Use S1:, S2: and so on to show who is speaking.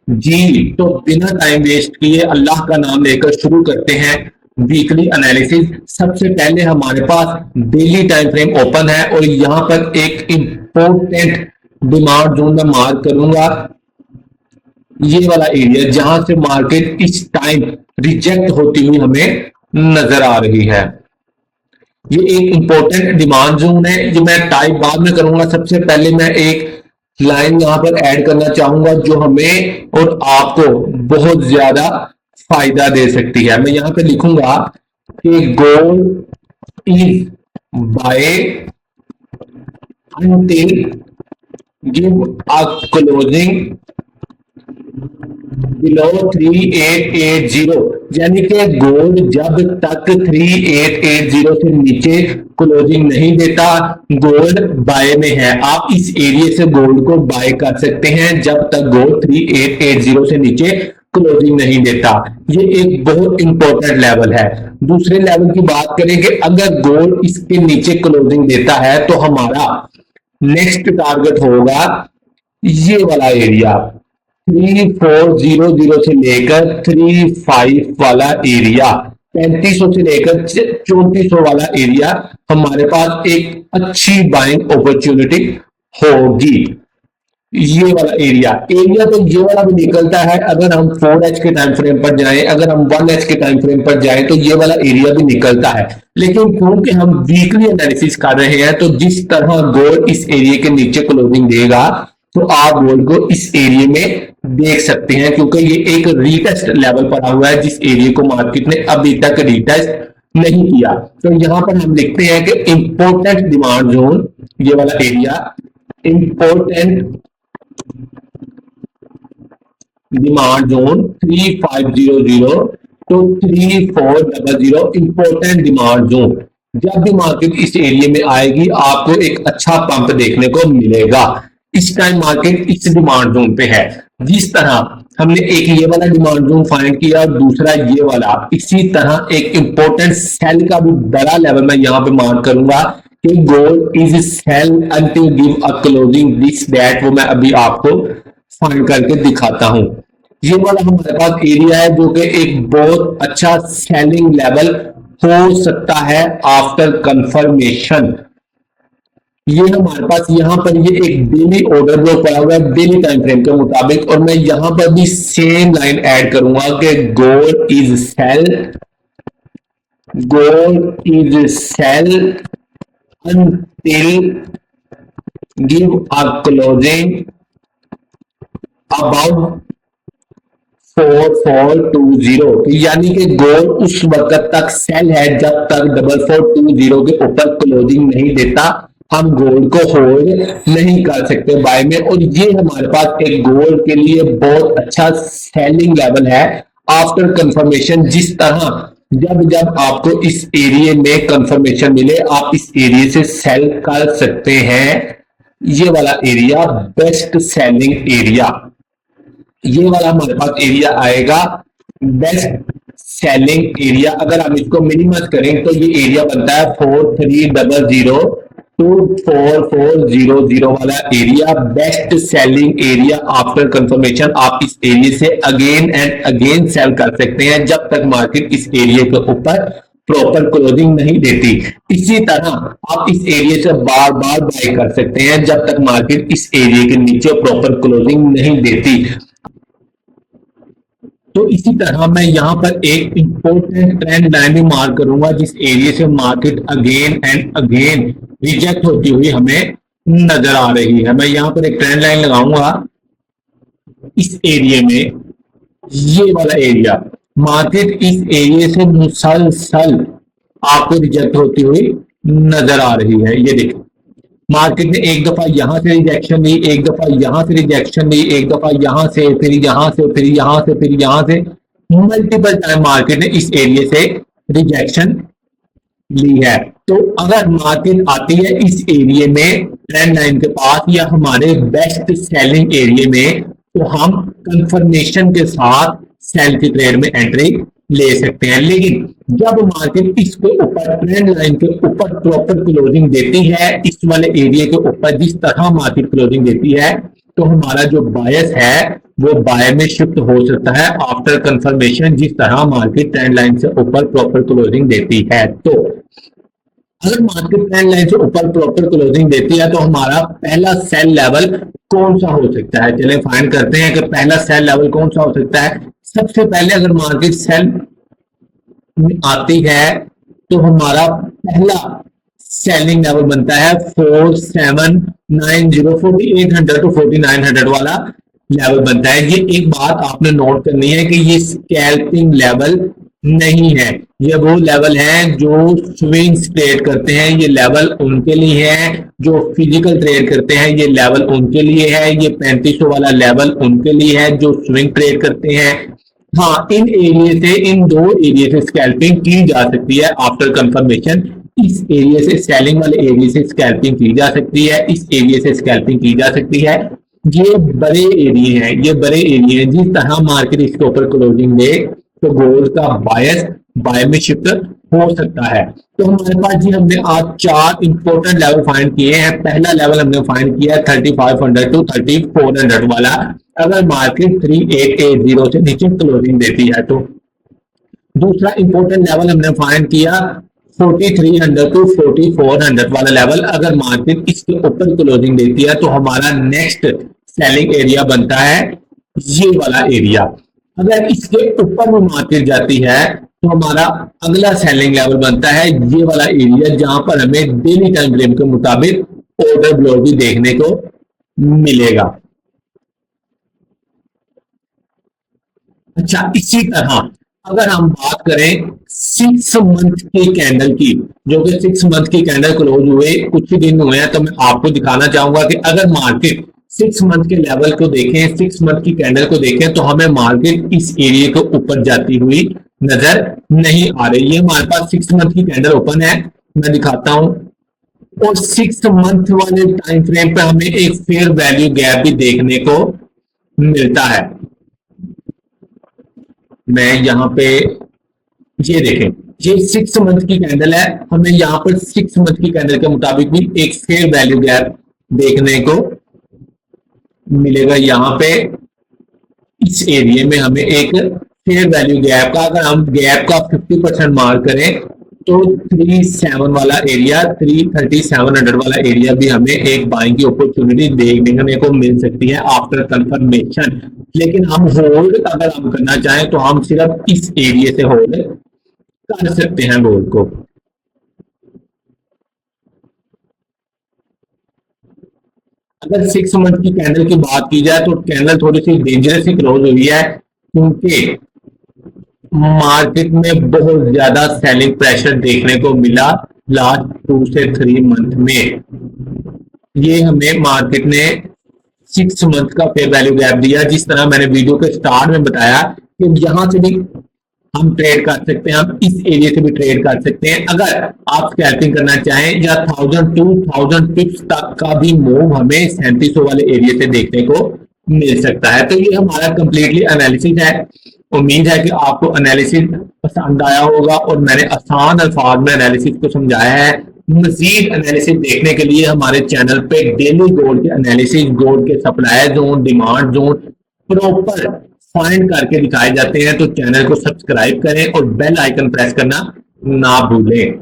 S1: जी, तो बिना time waste किए अल्लाह का नाम लेकर शुरू करते हैं वीकली एनालिसिस। सबसे पहले हमारे पास डेली टाइम फ्रेम ओपन है और यहां पर एक इंपॉर्टेंट डिमांड जोन मैं मार्क करूंगा, ये वाला एरिया जहां से मार्केट इस टाइम रिजेक्ट होती हुई हमें नजर आ रही है। ये एक इंपॉर्टेंट डिमांड जोन है, ये मैं टाइप बाद में करूंगा। सबसे पहले मैं एक लाइन यहां पर ऐड करना चाहूंगा जो हमें और आपको बहुत ज्यादा फायदा दे सकती है। मैं यहां पे लिखूंगा कि goal is by until give a closing below 3880, यानी कि गोल्ड जब तक 3880 से नीचे क्लोजिंग नहीं देता गोल्ड बाय में है। आप इस एरिया से गोल्ड को बाय कर सकते हैं जब तक गोल्ड 3880 से नीचे क्लोजिंग नहीं देता। ये एक बहुत इंपॉर्टेंट लेवल है। दूसरे लेवल की बात करें कि अगर गोल्ड इसके नीचे क्लोजिंग देता है तो हमारा नेक्स्ट टारगेट होगा ये वाला एरिया 3400 से लेकर 35 वाला एरिया, 3500 से लेकर 3400 वाला एरिया हमारे पास एक अच्छी बाइंग अपॉर्चुनिटी होगी। ये वाला एरिया तो ये वाला भी निकलता है। अगर हम 4H के टाइम फ्रेम पर जाएं, अगर हम 1H के टाइम फ्रेम पर जाएं तो ये वाला एरिया भी निकलता है। लेकिन क्योंकि हम वीकली एनालिसिस कर रहे हैं तो जिस तरह गोल्ड इस एरिया के नीचे क्लोजिंग देगा तो आप गोल्ड को इस एरिया में देख सकते हैं, क्योंकि ये एक रीटेस्ट लेवल पड़ा हुआ है जिस एरिया को मार्केट ने अभी तक रीटेस्ट नहीं किया। तो यहां पर हम लिखते हैं कि इंपॉर्टेंट डिमांड जोन, ये वाला area important demand zone 3500 to 3400 important demand zone. जब भी मार्केट इस एरिया में आएगी आपको एक अच्छा पंप देखने को मिलेगा। इस टाइम मार्केट इस डिमांड जोन पे है। जिस तरह हमने एक ये वाला डिमांड जोन फाइंड किया और दूसरा ये वाला, इसी तरह एक इंपॉर्टेंट सेल का भी बड़ा लेवल मैं यहां पे मार्क करूंगा कि gold is sell until give a closing this that, वो मैं अभी आपको फाइंड करके दिखाता हूं। ये वाला हमारे पास एरिया है जो कि एक बहुत अच्छा सेलिंग लेवल हो सकता है आफ्टर कंफर्मेशन। ये हमारे पास यहाँ पर ये एक डेली ऑर्डर ब्लॉक पड़ा हुआ है डेली टाइम फ्रेम के मुताबिक, और मैं यहां पर भी सेम लाइन ऐड करूंगा कि gold is sell until give a closing above 4420, यानी कि गोल्ड उस वक्त तक सेल है जब तक 4420 के ऊपर क्लोजिंग नहीं देता हम गोल्ड को होल्ड नहीं कर सकते बाय में। और ये हमारे पास एक गोल्ड के लिए बहुत अच्छा सेलिंग लेवल है आफ्टर कंफर्मेशन। जिस तरह जब जब आपको इस एरिया में कंफर्मेशन मिले आप इस एरिया से सेल कर सकते हैं। ये वाला एरिया बेस्ट सेलिंग एरिया, ये वाला हमारे पास एरिया आएगा बेस्ट सेलिंग एरिया। अगर हम इसको मिनिमाइज करें तो ये एरिया बनता है 4300 टू 4400 वाला area, best selling area after confirmation. आप इस एरिया से अगेन एंड अगेन सेल कर सकते हैं जब तक मार्केट इस एरिया के ऊपर प्रॉपर क्लोजिंग नहीं देती। इसी तरह आप इस एरिया से बार बार बाय कर सकते हैं जब तक मार्केट इस एरिया के नीचे प्रॉपर क्लोजिंग नहीं देती। तो इसी तरह मैं यहां पर एक इंपॉर्टेंट ट्रेंड लाइन भी मार्क करूंगा जिस एरिया से market again and again reject होती हुई हमें नजर आ रही है। मैं यहां पर एक ट्रेंड लाइन लगाऊंगा इस एरिया में, ये वाला एरिया मार्केट इस एरिया से मुसलसल आपको रिजेक्ट होती हुई नजर आ रही है। ये देखिए मार्केट ने एक दफा यहां से रिजेक्शन ली, एक दफा यहां से रिजेक्शन ली, एक दफा यहां से, फिर यहां से, फिर यहां से, फिर यहां से, मल्टीपल टाइम मार्केट ने इस एरिया से रिजेक्शन ली है। तो अगर मार्केट आती है इस एरिया में ट्रेंड लाइन के पास या हमारे बेस्ट सेलिंग एरिया में तो हम कंफर्मेशन के साथ सेल की ट्रेड में एंट्री ले सकते हैं। लेकिन जब मार्केट इसके ऊपर ट्रेंड लाइन के ऊपर प्रॉपर क्लोजिंग देती है इस वाले एरिया के ऊपर, जिस तरह मार्केट क्लोजिंग देती है तो हमारा जो बायस है वो बाय में शिफ्ट हो सकता है आफ्टर कंफर्मेशन, जिस तरह मार्केट ट्रेंड लाइन से ऊपर प्रॉपर क्लोजिंग देती है। तो अगर मार्केट ट्रेंड लाइन से ऊपर प्रॉपर क्लोजिंग देती है तो हमारा पहला सेल लेवल कौन सा हो सकता है, चलिए फाइंड करते हैं कि पहला सेल लेवल कौन सा हो सकता है। सबसे पहले अगर मार्केट सेल आती है तो हमारा पहला सेलिंग लेवल बनता है 4790 4800 टू 4900 वाला लेवल बनता है। ये एक बात आपने नोट करनी है कि ये स्कैल्पिंग लेवल नहीं है, ये वो लेवल है जो स्विंग्स ट्रेड करते हैं, ये लेवल उनके लिए है जो फिजिकल ट्रेड करते हैं, ये लेवल उनके लिए है, ये 3500 वाला लेवल उनके लिए है जो स्विंग ट्रेड करते हैं। हाँ, इन एरिया से, इन दो एरिया से स्कैल्पिंग की जा सकती है आफ्टर कंफर्मेशन। इस एरिया से, सेलिंग वाले एरिया से स्कैल्पिंग की जा सकती है, इस एरिया से स्कैल्पिंग की जा सकती है। ये बड़े एरिया हैं, ये बड़े एरिया हैं, जिस तरह मार्केट इसके ऊपर क्लोजिंग दे तो गोल्ड का बायस बाय में शिफ्ट हो सकता है। तो हमारे पास जी हमने आज 4 इंपॉर्टेंट लेवल फाइंड किए हैं। पहला लेवल हमने फाइंड किया 3500 टू 3400 वाला, अगर मार्केट 3880 से नीचे क्लोजिंग देती है तो। दूसरा इंपॉर्टेंट लेवल हमने फाइंड किया 4300 टू 4400 वाला लेवल, अगर मार्केट इसके ऊपर क्लोजिंग देती है तो हमारा नेक्स्ट सेलिंग एरिया बनता है ये वाला एरिया। अगर इसके ऊपर में मार्केट जाती है तो हमारा अगला सेलिंग लेवल बनता है ये वाला एरिया, जहां पर हमें डेली टाइम फ्रेम के मुताबिक ऑर्डर ब्लो भी देखने को मिलेगा। अच्छा, इसी तरह अगर हम बात करें 6 मंथ की कैंडल की, जो कि 6 मंथ की कैंडल क्लोज हुए कुछ ही दिन हुए हैं, तो मैं आपको दिखाना चाहूंगा कि अगर मार्केट 6 मंथ के लेवल को देखें, 6 मंथ की कैंडल को देखें तो हमें मार्केट इस एरिया को ऊपर जाती हुई नजर नहीं आ रही है। हमारे पास 6 मंथ की कैंडल ओपन है, मैं दिखाता हूं, और 6 मंथ वाले टाइम फ्रेम पे हमें एक फेयर वैल्यू गैप भी देखने को मिलता है। मैं यहाँ पे ये देखें, ये 6 मंथ की कैंडल है, हमें यहाँ पर 6 मंथ की कैंडल के मुताबिक भी एक फेयर वैल्यू गैप देखने को मिलेगा। यहाँ पे इस एरिया में हमें एक फेयर वैल्यू गैप का, अगर हम गैप का 50% मार्क करें तो 37 वाला एरिया, 33700 वाला एरिया भी हमें एक बाइंग की अपॉर्चुनिटी देखने को मिल सकती है आफ्टर कंफर्मेशन। लेकिन हम होल्ड अगर हम करना चाहें तो हम सिर्फ इस एरिया से होल्ड कर सकते हैं गोल्ड को। अगर 6 मंथ की कैंडल की बात की जाए तो कैंडल थोड़ी सी डेंजरस ही क्लोज हुई है, क्योंकि मार्केट में बहुत ज्यादा सेलिंग प्रेशर देखने को मिला लास्ट 2 से 3 मंथ में। ये हमें मार्केट ने 6 मंथ का फेयर वैल्यू गैप दिया, जिस तरह मैंने वीडियो के स्टार्ट में बताया कि यहां से भी हम ट्रेड कर सकते हैं, हम इस एरिया से भी ट्रेड कर सकते हैं। अगर आप स्कैल्पिंग करना चाहें या 1000 पिप्स तक का भी मूव हमें 3700 वाले एरिया से देखने को मिल सकता है। तो ये हमारा कंप्लीटली एनालिसिस है। उम्मीद है कि आपको एनालिसिस पसंद आया होगा और मैंने आसान अल्फाज में एनालिसिस को समझाया है। मजीद एनालिसिस देखने के लिए हमारे चैनल पे डेली गोल्ड के एनालिसिस, गोल्ड के supply zone, demand zone proper find करके दिखाए जाते हैं। तो चैनल को सब्सक्राइब करें और बेल आइकन प्रेस करना ना भूलें।